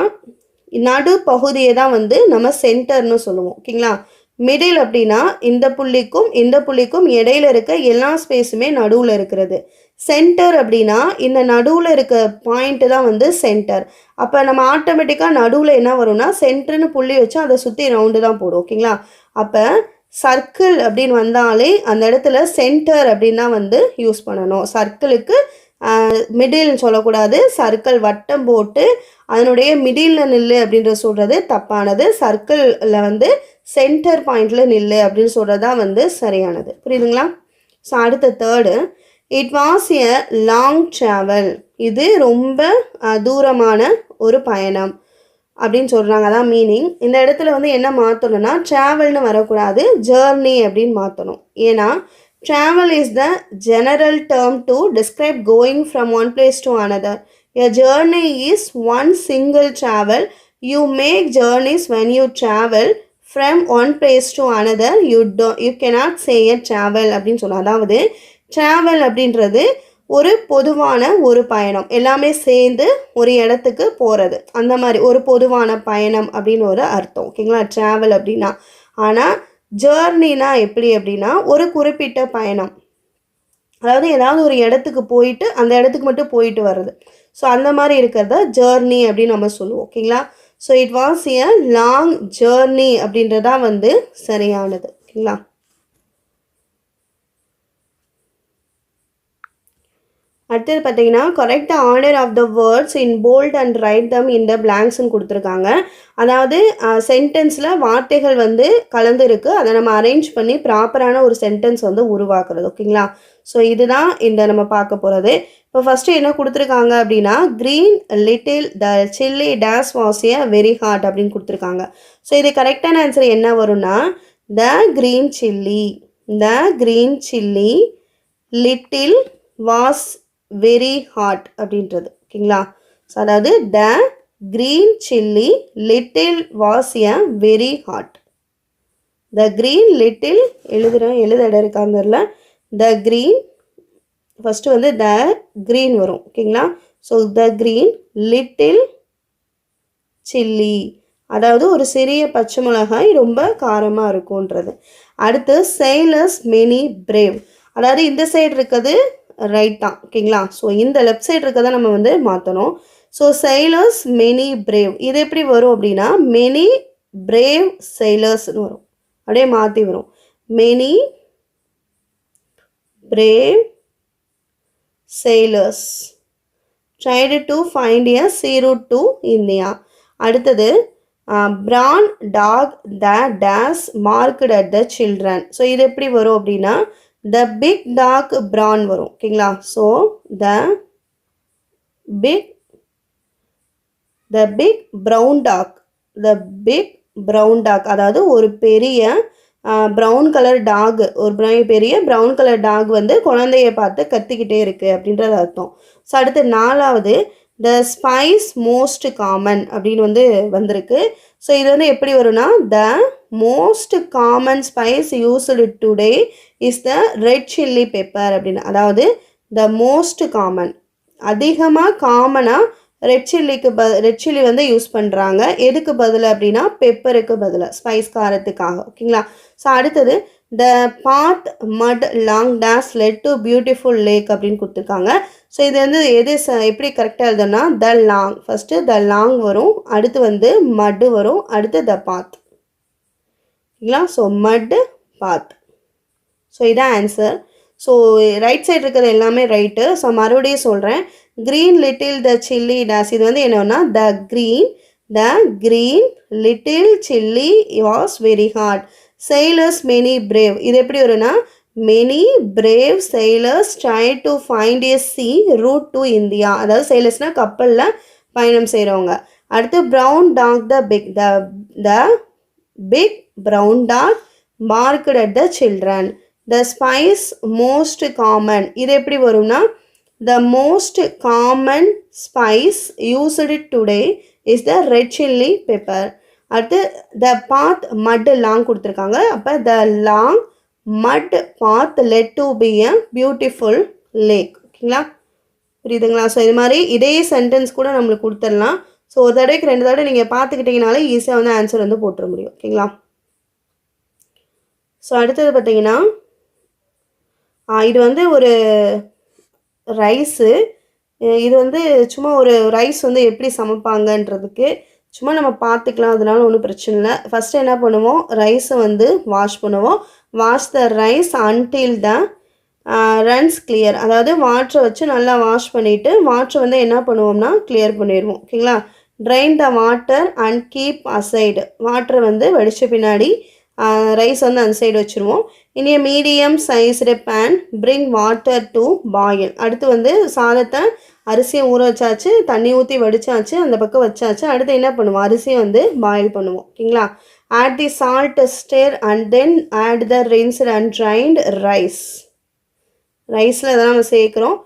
நடு பகுதியை தான் வந்து நம்ம சென்டர்னு சொல்லுவோம். ஓகேங்களா? மிடில் அப்படின்னா இந்த புள்ளிக்கும் இடையில இருக்க எல்லா ஸ்பேஸுமே நடுவில் இருக்கிறது. சென்டர் அப்படின்னா இந்த நடுவில் இருக்க பாயிண்ட்டு தான் வந்து சென்டர். அப்போ நம்ம ஆட்டோமேட்டிக்காக நடுவில் என்ன வரும்னா சென்டர்னு புள்ளி வச்சு அதை சுற்றி ரவுண்டு தான் போடும். ஓகேங்களா? அப்போ சர்க்கிள் அப்படின்னு வந்தாலே அந்த இடத்துல சென்டர் அப்படின்னு தான் வந்து யூஸ் பண்ணணும். சர்க்கிளுக்கு மிடில்னு சொல்லக்கூடாது. சர்க்கிள் வட்டம் போட்டு அதனுடைய மிடிலில் நில்லு அப்படின்ற சொல்கிறது தப்பானது. சர்க்கிளில் வந்து சென்டர் பாயிண்டில் நில்லு அப்படின்னு சொல்கிறது தான் வந்து சரியானது. புரியுதுங்களா? ஸோ அடுத்த third, it was a long travel. இது ரொம்ப தூரமான ஒரு பயணம் அப்படின்னு சொல்கிறாங்க. அதான் மீனிங். இந்த இடத்துல வந்து என்ன மாற்றணும்னா ட்ராவல்னு வரக்கூடாது, ஜேர்னி அப்படின்னு மாற்றணும். ஏன்னா travel is the general term to describe going from one place to another. A journey is one single travel. You make journeys when you travel from one place to another. You cannot say a travel அப்படின்னு சொல்லலாம். அதாவது travel அப்படின்றது ஒரு பொதுவான ஒரு பயணம், எல்லாமே சேர்ந்து ஒரு இடத்துக்கு போகிறது, அந்த மாதிரி ஒரு பொதுவான பயணம் அப்படின்னு ஒரு அர்த்தம். ஓகேங்களா? travel அப்படின்னா. ஆனால் ஜேர்னினா எப்படி அப்படின்னா ஒரு குறிப்பிட்ட பயணம், அதாவது ஏதாவது ஒரு இடத்துக்கு போயிட்டு அந்த இடத்துக்கு மட்டும் போயிட்டு வர்றது. ஸோ அந்த மாதிரி இருக்கிறத ஜேர்னி அப்படின்னு நம்ம சொல்லுவோம். ஓகேங்களா? So it was a long journey அப்படின்றதான் வந்து சரியானது. ஓகேங்களா? அடுத்தது பார்த்தீங்கன்னா correct the order of the words in bold and write them in the பிளாங்க்ஸ்ன்னு கொடுத்துருக்காங்க. அதாவது சென்டென்ஸில் வார்த்தைகள் வந்து கலந்து இருக்குது, அதை நம்ம அரேஞ்ச் பண்ணி ப்ராப்பரான ஒரு சென்டென்ஸ் வந்து உருவாக்குறது. ஓகேங்களா? ஸோ இதுதான் இந்த நம்ம பார்க்க போகிறது. இப்போ ஃபஸ்ட்டு என்ன கொடுத்துருக்காங்க அப்படின்னா green little the chilli days was a very hot அப்படின்னு கொடுத்துருக்காங்க. ஸோ இது கரெக்டான ஆன்சர் என்ன வரும்னா த green chilli little was very hot அப்படின்றது. ஓகேங்களா? ஸோ அதாவது த green chilli little was a very hot. The green little எழுத இடம் இருக்கான்னு தெரியல. த க்ரீன் ஃபஸ்ட்டு வந்து த க்ரீன் வரும். ஓகேங்களா? ஸோ த க்ரீன் லிட்டில் சில்லி, அதாவது ஒரு சிறிய பச்சை மிளகாய் ரொம்ப காரமாக இருக்கும்ன்றது. அடுத்து sailors many brave, அதாவது இந்த சைடு இருக்குது ரைட் தான் ஓகேங்களா. ஸோ இந்த லெஃப்ட் சைடு இருக்கதை நம்ம வந்து மாற்றணும். ஸோ sailors many brave இது எப்படி வரும் அப்படின்னா many brave sailors-னு வரும். அப்படியே மாற்றி வரும். many brave sailors tried to find a sea route to India. அடுத்தது brown dog that dash marked at the children. So இது எப்படி வரும் அப்படின்னா the big dog brown வரும் ஓகேங்களா. So the big brown dog அதாவது ஒரு பெரிய ப்ரௌன் கலர் டாக் ஒரு பெரிய ப்ரௌன் கலர் டாக் வந்து குழந்தைய பார்த்து கத்திக்கிட்டே இருக்குது அப்படின்றது அர்த்தம். ஸோ அடுத்து 4வது த ஸ்பைஸ் மோஸ்ட் காமன் அப்படின்னு வந்து வந்திருக்கு. ஸோ இது வந்து எப்படி வரும்னா the most common spice used today is the red chilli pepper அப்படின்னு. அதாவது த மோஸ்ட் காமன் அதிகமாக காமனாக ரெட் சில்லி வந்து யூஸ் பண்ணுறாங்க. எதுக்கு பதில் அப்படின்னா பெப்பருக்கு பதிலாக ஸ்பைஸ் காரத்துக்காக ஓகேங்களா. ஸோ அடுத்தது the path mud long days led to beautiful lake அப்படின்னு கொடுத்துருக்காங்க. ஸோ இது வந்து எப்படி கரெக்டாக எழுதுனா the long first the long வரும், அடுத்து வந்து மட்டு வரும், அடுத்து த பாத் ஓகேங்களா. ஸோ மட் பாத். ஸோ இதான் ஆன்சர். ஸோ ரைட் சைடு இருக்கிறது எல்லாமே ரைட்டு. ஸோ மறுபடியும் சொல்கிறேன். green little the chilli dash இது வந்து என்னன்னா the green little chilli was very hot. sailors many brave இது எப்படி வரும்னா many brave sailors tried to find a sea route to India. அதாவது sailors-னா கப்பலில் பயணம் செய்கிறவங்க. அடுத்து brown dog the big brown dog barked at the children. the spice most common இது எப்படி வரும்னா the most common spice used today is the red chilli pepper. அடுத்து the path mud long கொடுத்துருக்காங்க. அப்போ the long mud path led to be a beautiful lake ஓகேங்களா. புரியுதுங்களா. So இது மாதிரி இதே சென்டென்ஸ் கூட நம்மளுக்கு கொடுத்துடலாம். ஸோ ஒரு தடவைக்கு 2 தடவை நீங்கள் பார்த்துக்கிட்டிங்கனாலே ஈஸியாக வந்து ஆன்சர் வந்து போட்டுற முடியும் ஓகேங்களா. ஸோ அடுத்தது பார்த்தீங்கன்னா இது வந்து ஒரு ரைஸு. இது வந்து சும்மா ஒரு ரைஸ் வந்து எப்படி சமைப்பாங்கன்றதுக்கு சும்மா நம்ம பார்த்துக்கலாம், அதனால ஒன்றும் பிரச்சனை இல்லை. ஃபஸ்ட்டு என்ன பண்ணுவோம், ரைஸை வந்து வாஷ் பண்ணுவோம். Wash the rise until the runs clear. அதாவது வாட்டரை வச்சு நல்லா வாஷ் பண்ணிவிட்டு வாட்டரை வந்து என்ன பண்ணுவோம்னா கிளியர் பண்ணிடுவோம் ஓகேங்களா. Drain the water and keep aside. வாட்டரை வந்து வடித்த பின்னாடி ரைஸ் வந்து அந்த சைடு வச்சுருவோம். இனி medium sized pan bring water to boil. அடுத்து வந்து சாதத்தை அரிசியை ஊற வச்சாச்சு, தண்ணி ஊற்றி வடித்தாச்சு, அந்த பக்கம் வச்சாச்சு. அடுத்து என்ன பண்ணுவோம், அரிசியை வந்து பாயில் பண்ணுவோம் ஓகேங்களா. Add the salt stir and then add the rinsed and drained rice. ரைஸில் இதெல்லாம் நம்ம சேர்க்குறோம்.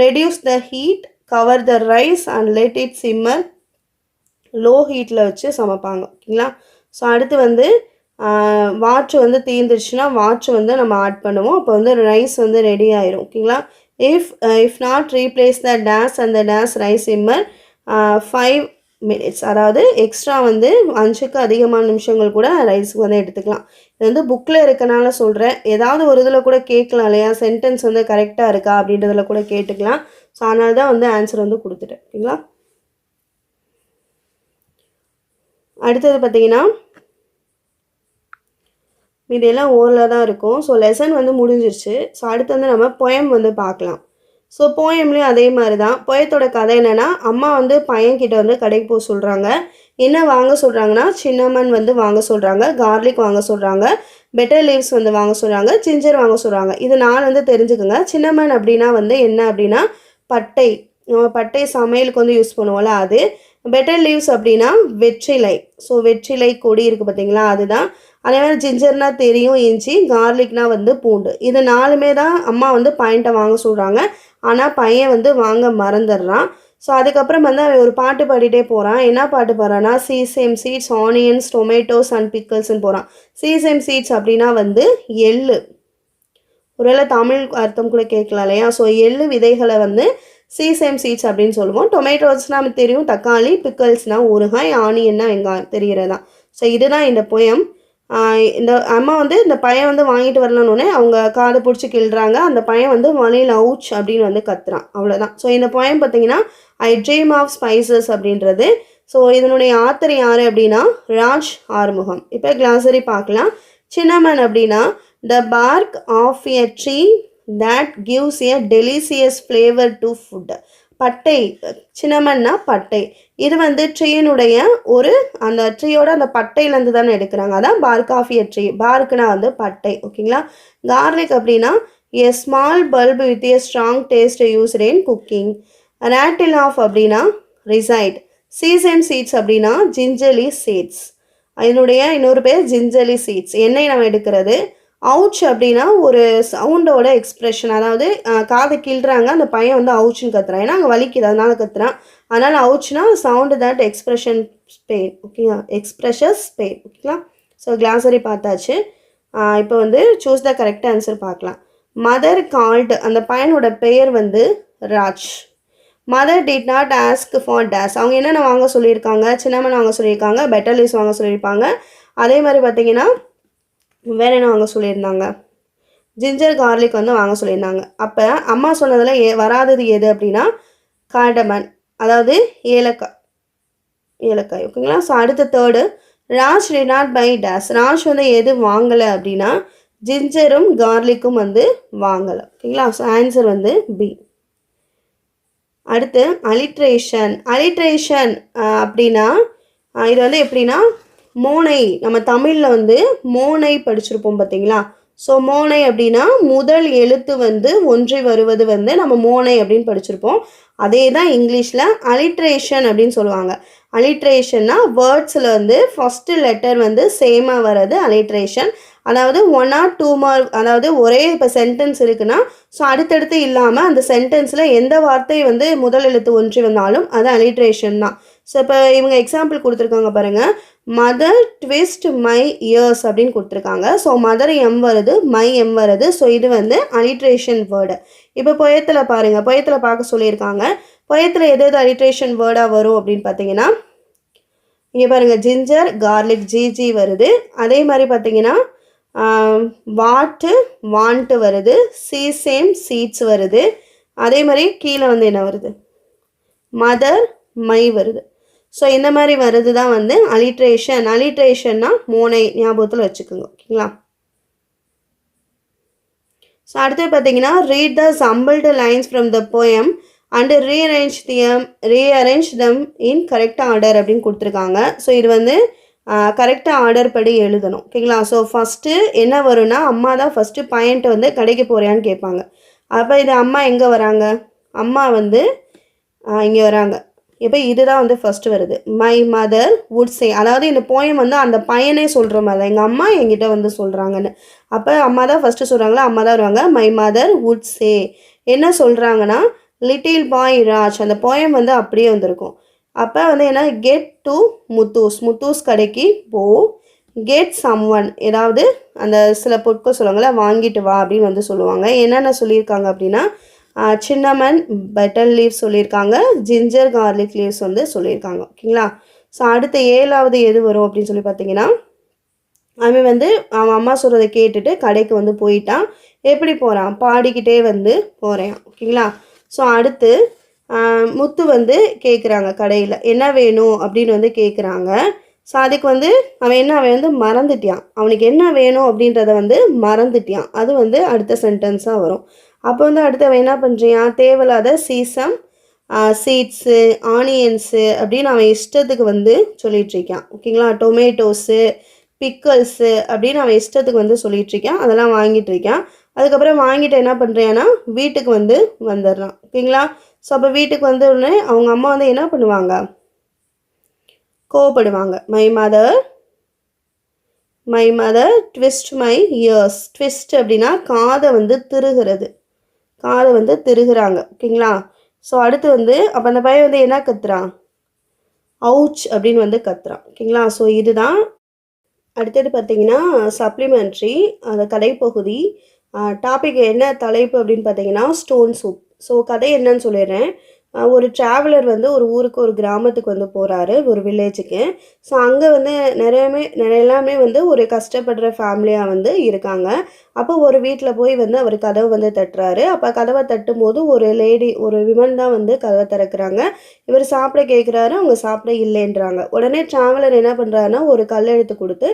Reduce the heat, cover the rice and let it simmer. Low ஹீட்டில் வச்சு சமைப்பாங்க ஓகேங்களா. ஸோ அடுத்து வந்து வாட்ரு வந்து தீர்ந்துருச்சுன்னா வாட்ரு வந்து நம்ம ஆட் பண்ணுவோம். அப்போ வந்து ரைஸ் வந்து ரெடி ஆயிரும் ஓகேங்களா. If not replace the days and the days rice simmer 5 minutes. அதாவது எக்ஸ்ட்ரா வந்து 5க்கு அதிகமான நிமிஷங்கள் கூட ரைஸுக்கு வந்து எடுத்துக்கலாம். இது வந்து புக்கில் இருக்கனால சொல்கிறேன். ஏதாவது ஒரு இதில் கூட கேட்கலாம் இல்லையா, சென்டென்ஸ் வந்து கரெக்டாக இருக்கா அப்படின்றதுல கூட கேட்டுக்கலாம். ஸோ அதனால தான் வந்து ஆன்சர் வந்து கொடுத்துட்டேன் ஓகேங்களா. அடுத்தது பார்த்தீங்கன்னா இதெல்லாம் ஓரலாக தான் இருக்கும். ஸோ லெசன் வந்து முடிஞ்சிருச்சு. ஸோ அடுத்து வந்து நம்ம போயம் வந்து பார்க்கலாம். ஸோ போயம்லேயும் அதே மாதிரி தான். போயத்தோட கதை என்னென்னா, அம்மா வந்து பையன்கிட்ட வந்து கடைக்கு போக சொல்கிறாங்க. என்ன வாங்க சொல்கிறாங்கன்னா சின்னமன் வந்து வாங்க சொல்கிறாங்க, கார்லிக் வாங்க சொல்கிறாங்க, பெட்டர் லீவ்ஸ் வந்து வாங்க சொல்கிறாங்க, ஜிஞ்சர் வாங்க சொல்கிறாங்க. இது நான் வந்து தெரிஞ்சுக்கோங்க. சின்னமன் அப்படின்னா வந்து என்ன அப்படின்னா பட்டை, பட்டை சமையலுக்கு வந்து யூஸ் பண்ணுவோம்ல அது. பெட்டர் லீவ்ஸ் அப்படின்னா வெற்றிலை. ஸோ வெற்றிலை கொடி இருக்குது பார்த்தீங்களா, அதுதான். அதே மாதிரி ஜிஞ்சர்னா தெரியும், இஞ்சி, கார்லிக்னா வந்து பூண்டு. இது 4மே தான் அம்மா வந்து பையன்ட்ட வாங்க சொல்கிறாங்க. ஆனால் பையன் வந்து வாங்க மறந்துடுறான். ஸோ அதுக்கப்புறம் வந்து அவன் ஒரு பாட்டு பாடிட்டே போகிறான். என்ன பாட்டு பாடுறான்னா sesame seeds onions tomatoes and பிக்கல்ஸ்ன்னு போகிறான். சீசேம் சீட்ஸ் அப்படின்னா வந்து எள்ளு. ஒருவேளை தமிழ் அர்த்தம் கூட கேட்கலாம் இல்லையா. ஸோ எள்ளு விதைகளை வந்து சீசேம் சீட்ஸ் அப்படின்னு சொல்லுவோம். டொமேட்டோஸ்னால் நமக்கு தெரியும், தக்காளி, பிக்கல்ஸ்னால் ஊறுகாய், ஆனியன்னா வெங்காயம் தெரிகிறதா. ஸோ இதுதான் இந்த போயம். இந்த அம்மா வந்து இந்த பையன் வந்து வாங்கிட்டு வரலன்னொடனே அவங்க காதை பிடிச்சி கிள்றாங்க. அந்த பையன் வந்து வழியில் அவுச் அப்படின்னு வந்து கத்துறான். அவ்வளோதான். ஸோ இந்த போயம் பார்த்தீங்கன்னா ஐ ட்ரீம் ஆஃப் ஸ்பைசஸ் அப்படின்றது. ஸோ இதனுடைய ஆத்தர் யார் அப்படின்னா ராஜ் ஆறுமுகம். இப்போ கிளாசரி பார்க்கலாம். சின்னமன் அப்படின்னா the bark of a tree that gives a delicious flavor to food. பட்டை, சின்னமன்னா பட்டை. இது வந்து ட்ரீனுடைய ஒரு அந்த ட்ரீயோட அந்த பட்டையிலேருந்து தானே எடுக்கிறாங்க. அதான் பார்க் ஆஃப் எ ட்ரீ. பார்க்குனா வந்து பட்டை. ஓகேங்களா. கார்லிக் அப்படின்னா a small bulb with a strong taste used in cooking. rattle off அப்படின்னா reside. seasoned seeds அப்படின்னா gingerly seeds. இதனுடைய இன்னொரு பேர் ஜிஞ்சர்லி சீட்ஸ். எண்ணெய் நம்ம எடுக்கிறது. அவுச் அப்படின்னா ஒரு சவுண்டோட எக்ஸ்ப்ரெஷன். அதாவது காதை கிள்றாங்க, அந்த பையன் வந்து அவுச்சுன்னு கத்துறான். ஏன்னா அங்கே வலிக்குது அதனால கத்துறான். அதனால் அவுச்னா சவுண்டு தட் எக்ஸ்ப்ரெஷன் பெயின். ஓகேங்களா. எக்ஸ்ப்ரெஷஸ் பெயின். ஓகேங்களா. ஸோ கிளாசரி பார்த்தாச்சு. இப்போ வந்து சூஸ் த கரெக்ட் ஆன்சர் பார்க்கலாம். மதர் கால்டு, அந்த பையனோட பெயர் வந்து Raj. Mother did not ask for days. அவங்க என்னென்ன வாங்க சொல்லியிருக்காங்க? சின்னமன் வாங்க சொல்லியிருக்காங்க, பெட்டர் லீவ்ஸ் வாங்க சொல்லியிருப்பாங்க. அதே மாதிரி பார்த்தீங்கன்னா வேறு என்ன வாங்க சொல்லியிருந்தாங்க? ஜிஞ்சர் கார்லிக் வந்து வாங்க சொல்லியிருந்தாங்க. அப்போ அம்மா சொன்னதில் வராதது எது அப்படின்னா கார்டமன், அதாவது ஏலக்காய். ஓகேங்களா. ஸோ அடுத்த third Raj did not buy days. Raj வந்து எது வாங்கலை அப்படின்னா ஜிஞ்சரும் கார்லிக்கும் வந்து வாங்கலை. ஓகேங்களா. ஸோ ஆன்சர் வந்து பி. அடுத்து அலிட்ரேஷன் அப்படின்னா இது வந்து எப்படின்னா மோனை. நம்ம தமிழில் வந்து மோனை படிச்சிருப்போம் பார்த்தீங்களா. ஸோ மோனை அப்படின்னா முதல் எழுத்து வந்து ஒன்றி வருவது வந்து நம்ம மோனை அப்படின்னு படிச்சிருப்போம். அதே தான் இங்கிலீஷில் அலிட்ரேஷன் அப்படின்னு சொல்லுவாங்க. அலிட்ரேஷன்னா வேர்ட்ஸில் வந்து ஃபஸ்ட்டு லெட்டர் வந்து சேமாக வர்றது அலிட்ரேஷன். அதாவது 1 or 2 மார்க், அதாவது ஒரே இப்போ சென்டென்ஸ் இருக்குன்னா ஸோ அடுத்தடுத்து இல்லாமல் அந்த சென்டென்ஸில் எந்த வார்த்தை வந்து முதல் எழுத்து ஒன்றி வந்தாலும் அது அலிட்ரேஷன் தான். ஸோ இப்போ இவங்க எக்ஸாம்பிள் கொடுத்துருக்காங்க பாருங்கள். மதர் ட்விஸ்ட் மை இயர்ஸ் அப்படின்னு கொடுத்துருக்காங்க. ஸோ மதர் எம் வருது, மை எம் வருது. ஸோ இது வந்து அலிட்ரேஷன் வேர்டு. இப்போ பொயத்தில் பாருங்கள், பொயத்தில் பார்க்க சொல்லியிருக்காங்க. பொயத்தில் எது எது அலிட்ரேஷன் வேர்டாக வரும் அப்படின்னு பார்த்தீங்கன்னா இங்கே பாருங்கள், ஜிஞ்சர் கார்லிக் ஜிஜி வருது. அதே மாதிரி பார்த்தீங்கன்னா வாண்ட்டு வருது, சீசேம் சீட்ஸ் வருது. அதே மாதிரி கீழே வந்து என்ன வருது? மதர் மை வருது. ஸோ இந்த மாதிரி வருது தான் வந்து அலிட்ரேஷன்னா மோனை, ஞாபகத்தில் வச்சுக்கோங்க. ஓகேங்களா. ஸோ அடுத்து பார்த்தீங்கன்னா read the jumbled lines from the poem and rearrange them in correct order அப்படின்னு கொடுத்துருக்காங்க. ஸோ இது வந்து கரெக்டாக ஆர்டர் படி எழுதணும். ஓகேங்களா. ஸோ ஃபஸ்ட்டு என்ன வரும்னா அம்மா தான் ஃபஸ்ட்டு பையன்ட்டு வந்து கடைக்கு போகிறியான்னு கேட்பாங்க. அப்போ இது அம்மா எங்கே வராங்க? அம்மா வந்து இங்கே வராங்க. இப்போ இதுதான் வந்து ஃபஸ்ட்டு வருது. My mother would say. அதாவது இந்த போயம் வந்து அந்த பையனே சொல்கிற மாதிரி தான், எங்கள் அம்மா என்கிட்ட வந்து சொல்கிறாங்கன்னு. அப்போ அம்மா தான் ஃபஸ்ட்டு சொல்கிறாங்களா, அம்மா தான் வருவாங்க. My mother would say. என்ன சொல்கிறாங்கன்னா லிட்டில் பாய் ராஜ். அந்த போயம் வந்து அப்படியே வந்திருக்கும். அப்போ வந்து என்ன, கெட் டு முத்தூஸ் கடைக்கு போ. கெட் சம் ஒன், ஏதாவது அந்த சில பொருட்கள் சொல்லுவாங்களே, வாங்கிட்டு வா அப்படின்னு வந்து சொல்லுவாங்க. என்னென்ன சொல்லியிருக்காங்க அப்படின்னா சின்னமன் பெட்டல் லீவ்ஸ் சொல்லியிருக்காங்க, ஜிஞ்சர் கார்லிக் லீவ்ஸ் வந்து சொல்லியிருக்காங்க. ஓகேங்களா. ஸோ அடுத்த 7வது எது வரும் அப்படின்னு சொல்லி பார்த்தீங்கன்னா அவன் வந்து அவன் அம்மா சொல்கிறத கேட்டுட்டு கடைக்கு வந்து போயிட்டான். எப்படி போகிறான்? பாடிக்கிட்டே வந்து போகிறேன். ஓகேங்களா. ஸோ அடுத்து முத்து வந்து கேட்குறாங்க கடையில் என்ன வேணும் அப்படின்னு வந்து கேட்குறாங்க. ஸோ அதுக்கு வந்து அவன் வந்து மறந்துட்டியான். அவனுக்கு என்ன வேணும் அப்படின்றத வந்து மறந்துட்டியான். அது வந்து அடுத்த சென்டென்ஸாக வரும். அப்போ வந்து அடுத்து அவன் என்ன பண்ணுறியான்? தேவையில்லாத சீசம் சீட்ஸு ஆனியன்ஸு அப்படின்னு அவன் இஷ்டத்துக்கு வந்து சொல்லிகிட்ருக்கான். ஓகேங்களா. டொமேட்டோஸு பிக்கல்ஸு அப்படின்னு அவன் இஷ்டத்துக்கு வந்து சொல்லிகிட்ருக்கான். அதெல்லாம் வாங்கிட்டுருக்கான். அதுக்கப்புறம் வாங்கிட்டு என்ன பண்ணுறியான்னா வீட்டுக்கு வந்து வந்துடுறான். ஓகேங்களா. ஸோ அப்போ வீட்டுக்கு வந்த உடனே அவங்க அம்மா வந்து என்ன பண்ணுவாங்க? கோவப்படுவாங்க. My mother twist my ears. Twist அப்படின்னா காதை வந்து திருகுறாங்க. ஓகேங்களா. ஸோ அடுத்து வந்து அப்போ அந்த பையன் வந்து என்ன கத்துறான்? அவுச் அப்படின்னு வந்து கத்துறான். ஓகேங்களா. ஸோ இதுதான். அடுத்தது பார்த்தீங்கன்னா சப்ளிமெண்ட்ரி, அந்த கதைப்பகுதி. டாபிக் என்ன தலைப்பு அப்படின்னு பார்த்தீங்கன்னா ஸ்டோன் சூப். ஸோ கதை என்னன்னு சொல்லிடுறேன். ஒரு ட்ராவலர் வந்து ஒரு ஊருக்கு ஒரு கிராமத்துக்கு வந்து போகிறாரு, ஒரு வில்லேஜுக்கு. ஸோ அங்கே வந்து எல்லாமே வந்து ஒரு கஷ்டப்படுற ஃபேமிலியாக வந்து இருக்காங்க. அப்போ ஒரு வீட்டில் போய் வந்து அவர் கதவு வந்து தட்டுறாரு. அப்போ கதவை தட்டும்போது ஒரு விமன் தான் வந்து கதவை திறக்கிறாங்க. இவர் சாப்பிட கேட்குறாரு, அவங்க சாப்பிட இல்லைன்றாங்க. உடனே ட்ராவலர் என்ன பண்ணுறாருன்னா ஒரு கல் எடுத்து கொடுத்து,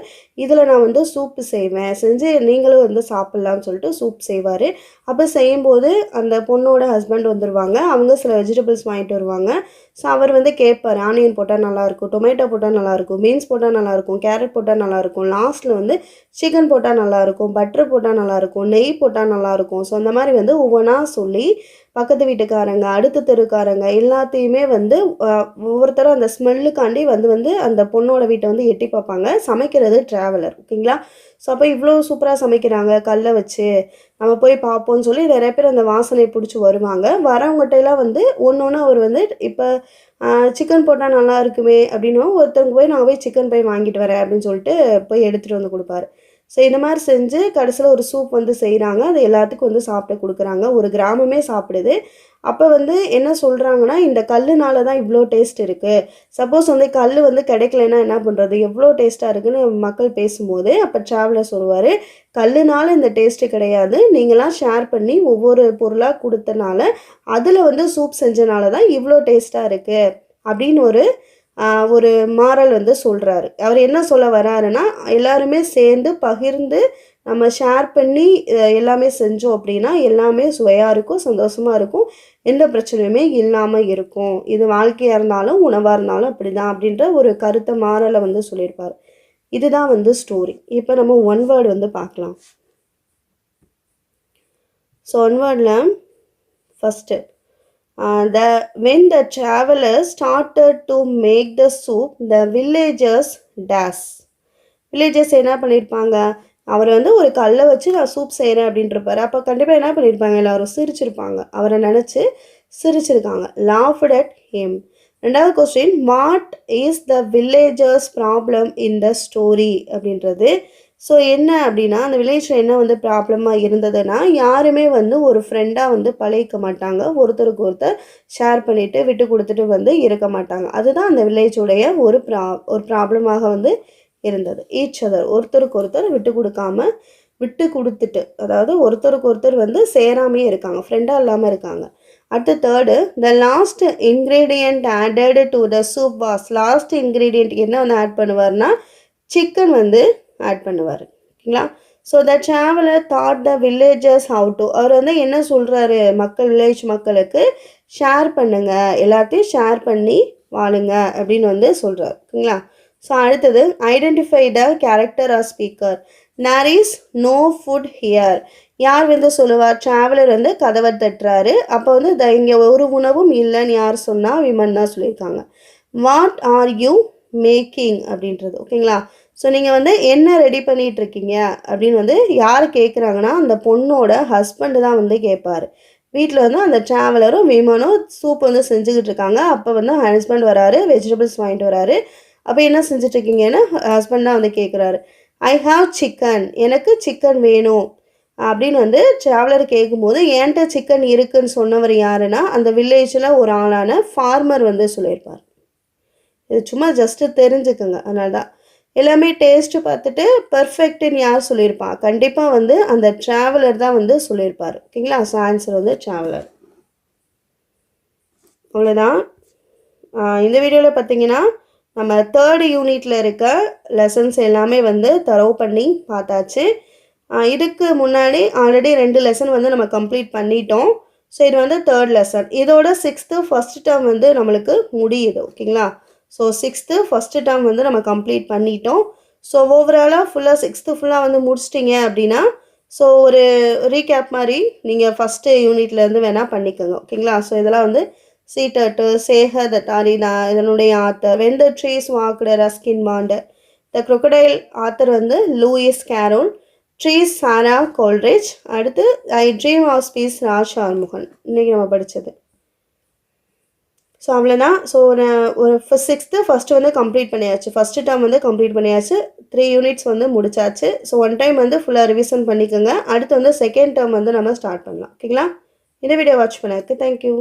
இதில் நான் வந்து சூப்பு செய்வேன், செஞ்சு நீங்களும் வந்து சாப்பிட்லான்னு சொல்லிட்டு சூப் செய்வார். அப்போ செய்யும்போது அந்த பொண்ணோட ஹஸ்பண்ட் வந்துடுவாங்க. அவங்க சில வெஜிடபிள்ஸ் வாங்கிட்டு வருவாங்க. ஸோ அவர் வந்து கேட்பார், ஆனியன் போட்டால் நல்லாயிருக்கும், டொமேட்டோ போட்டால் நல்லாயிருக்கும், பீன்ஸ் போட்டால் நல்லாயிருக்கும், கேரட் போட்டால் நல்லாயிருக்கும், லாஸ்ட்டில் வந்து சிக்கன் போட்டால் நல்லாயிருக்கும், பட்டர் போட்டால் நல்லாயிருக்கும், நெய் போட்டால் நல்லாயிருக்கும். ஸோ அந்த மாதிரி வந்து ஒவ்வொன்றா சொல்லி பக்கத்து வீட்டுக்காரங்க, அடுத்த தெருக்காரங்க எல்லாத்தையுமே வந்து ஒவ்வொருத்தரும் அந்த ஸ்மெல்லுக்காண்டி வந்து வந்து அந்த பொண்ணோட வீட்டை வந்து எட்டி பார்ப்பாங்க. சமைக்கிறது ட்ராவலர். ஓகேங்களா? ஸோ அப்போ இவ்வளோ சூப்பராக சமைக்கிறாங்க கல்லை வச்சு, நம்ம போய் பார்ப்போம்னு சொல்லி நிறைய பேர் அந்த வாசனை பிடிச்சி வருவாங்க. வரவங்ககிட்டலாம் வந்து ஒன்று ஒன்று அவர் வந்து இப்போ சிக்கன் போட்டால் நல்லா இருக்குமே அப்படின்னும், ஒருத்தவங்க போய் நான் போய் சிக்கன் போய் வாங்கிட்டு வரேன் அப்படின்னு சொல்லிட்டு போய் எடுத்துகிட்டு வந்து கொடுப்பாரு. ஸோ இந்த மாதிரி செஞ்சு கடைசியில் ஒரு சூப் வந்து செய்கிறாங்க. அது எல்லாத்துக்கும் வந்து சாப்பிட கொடுக்குறாங்க. ஒரு கிராமமே சாப்பிடுது. அப்போ வந்து என்ன சொல்கிறாங்கன்னா, இந்த கல்லுனால தான் இவ்வளோ டேஸ்ட் இருக்குது. சப்போஸ் வந்து கல் வந்து கிடைக்கலன்னா என்ன பண்ணுறது, எவ்வளோ டேஸ்ட்டாக இருக்குன்னு மக்கள் பேசும்போது அப்போ ட்ராவலர் சொல்லுவார், கல்லுனால இந்த டேஸ்ட்டு கிடையாது, நீங்களாம் ஷேர் பண்ணி ஒவ்வொரு பொருளாக கொடுத்தனால அதில் வந்து சூப் செஞ்சனால தான் இவ்வளோ டேஸ்ட்டாக இருக்குது அப்படின்னு ஒரு மாரல் வந்து சொல்கிறாரு. அவர் என்ன சொல்ல வராருன்னா, எல்லாருமே சேர்ந்து பகிர்ந்து நம்ம ஷேர் பண்ணி எல்லாமே செஞ்சோம் அப்படின்னா எல்லாமே சுவையாக இருக்கும், சந்தோஷமாக இருக்கும், எந்த பிரச்சனையுமே இல்லாமல் இருக்கும். இது வாழ்க்கையாக இருந்தாலும் உணவாக இருந்தாலும் அப்படி தான் அப்படின்ற ஒரு கருத்தை மாரலை வந்து சொல்லியிருப்பார். இதுதான் வந்து ஸ்டோரி. இப்போ நம்ம ஒன் வேர்டு வந்து பார்க்கலாம். ஸோ ஒன் வேர்டில் first when the travelers started to make the soup, the villagers villagers என்ன பண்ணியிருப்பாங்க, அவர் வந்து ஒரு கல்லை வச்சு நான் சூப் செய்கிறேன் அப்படின்ட்டுருப்பாரு. அப்போ கண்டிப்பாக என்ன பண்ணியிருப்பாங்க, எல்லோரும் சிரிச்சிருப்பாங்க, அவரை நினச்சி சிரிச்சிருக்காங்க. laughed at him. ரெண்டாவது question, what is the villagers problem in the story அப்படின்றது. ஸோ என்ன அப்படின்னா, அந்த வில்லேஜில் என்ன வந்து ப்ராப்ளமாக இருந்ததுன்னா, யாருமே வந்து ஒரு ஃப்ரெண்டாக வந்து பழகிக்க மாட்டாங்க, ஒருத்தருக்கு ஒருத்தர் ஷேர் பண்ணிவிட்டு விட்டு கொடுத்துட்டு வந்து இருக்க மாட்டாங்க. அதுதான் அந்த வில்லேஜுடைய ஒரு ப்ராப்ளமாக வந்து இருந்தது. ஈச் அதர், ஒருத்தருக்கு ஒருத்தர் விட்டு கொடுத்துட்டு, அதாவது ஒருத்தருக்கு ஒருத்தர் வந்து சேராமையே இருக்காங்க, ஃப்ரெண்டாக இல்லாமல் இருக்காங்க. அடுத்து third, the last ingredient added to the soup was. Last ingredient என்ன வந்து ஆட் பண்ணுவார்னா சிக்கன் வந்து ஆட் பண்ணுவார். ஓகேங்களா? So the traveller thought the villagers how to. அவர் வந்து என்ன சொல்கிறாரு, வில்லேஜ் மக்களுக்கு ஷேர் பண்ணுங்கள், எல்லாத்தையும் ஷேர் பண்ணி வாழுங்க அப்படின்னு வந்து சொல்கிறார். ஓகேங்களா? ஸோ அடுத்தது, identify the character or speaker. There is no food here. யார் வந்து சொல்லுவார், ட்ராவலர் வந்து கதவை தட்டுறாரு. அப்போ வந்து இங்கே ஒரு உணவும் இல்லைன்னு யார் சொன்னால், விமன் தான் சொல்லியிருக்காங்க. வாட் ஆர் யூ மேக்கிங் அப்படின்றது. ஓகேங்களா? ஸோ நீங்கள் வந்து என்ன ரெடி பண்ணிகிட்ருக்கீங்க அப்படின்னு வந்து யார் கேட்குறாங்கன்னா, அந்த பொண்ணோட ஹஸ்பண்டு தான் வந்து கேட்பார். வீட்டில் வந்து அந்த ட்ராவலரும் விமனும் சூப் வந்து செஞ்சுக்கிட்டு இருக்காங்க. அப்போ வந்து ஹஸ்பண்ட் வராரு, வெஜிடபிள்ஸ் வாங்கிட்டு வராரு. அப்போ என்ன செஞ்சிட்ருக்கீங்கன்னு ஹஸ்பண்ட் தான் வந்து கேட்குறாரு. ஐ ஹாவ் சிக்கன், எனக்கு சிக்கன் வேணும் அப்படின்னு வந்து ட்ராவலர் கேட்கும்போது, என்கிட்ட சிக்கன் இருக்குதுன்னு சொன்னவர் யாருன்னா, அந்த வில்லேஜில் ஒரு ஆளான ஃபார்மர் வந்து சொல்லியிருப்பார். இது சும்மா ஜஸ்ட்டு தெரிஞ்சுக்கோங்க. அதனால தான் எல்லாமே டேஸ்ட்டு பார்த்துட்டு பர்ஃபெக்ட்டுன்னு யார் சொல்லியிருப்பா, கண்டிப்பாக வந்து அந்த ட்ராவலர் தான் வந்து சொல்லியிருப்பார். ஓகேங்களா? ஸோ ஆன்சர் வந்து ட்ராவலர். அவ்வளோதான். இந்த வீடியோவில் பார்த்தீங்கன்னா நம்ம 3rd யூனிட்டில் இருக்க லெசன்ஸ் எல்லாமே வந்து தரவு பண்ணி பார்த்தாச்சு. இதுக்கு முன்னாடி ஆல்ரெடி 2 லெசன் வந்து நம்ம கம்ப்ளீட் பண்ணிட்டோம். ஸோ இது வந்து 3rd லெசன். இதோட 6th ஃபஸ்ட் டேர்ம் வந்து நம்மளுக்கு முடியுது. ஓகேங்களா? ஸோ 6th ஃபஸ்ட்டு டேர்ம் வந்து நம்ம கம்ப்ளீட் பண்ணிட்டோம். ஸோ ஓவராலாக ஃபுல்லாக 6th ஃபுல்லாக வந்து முடிச்சிட்டிங்க அப்படின்னா, ஸோ ஒரு ரீகேப் மாதிரி நீங்கள் ஃபஸ்ட்டு யூனிட்லேருந்து வேணால் பண்ணிக்கோங்க. ஓகேங்களா? ஸோ இதெல்லாம் வந்து Sea Turtle, Seher the Tarina, இதனுடைய author. When the Trees Walked, Ruskin Bond. The Crocodile author வந்து Lewis Carroll. Trees Sara Coleridge. அடுத்து I dream of peace Raj Arumugan. இன்றைக்கி நம்ம படித்தது. ஸோ அவ்வளோதான். ஸோ ஒரு 6th ஃபஸ்ட்டு வந்து கம்ப்ளீட் பண்ணியாச்சு. ஃபஸ்ட்டு டேர்ம் வந்து கம்ப்ளீட் பண்ணியாச்சு. 3 யூனிட்ஸ் வந்து முடிச்சாச்சு. ஸோ ஒன் டைம் வந்து ஃபுல்லாக ரிவிஷன் பண்ணிக்கோங்க. அடுத்து வந்து செகண்ட் டேர்ம் வந்து நம்ம ஸ்டார்ட் பண்ணலாம். ஓகேங்களா? இந்த வீடியோ வாட்ச் பண்ணதுக்கு தேங்க்யூ.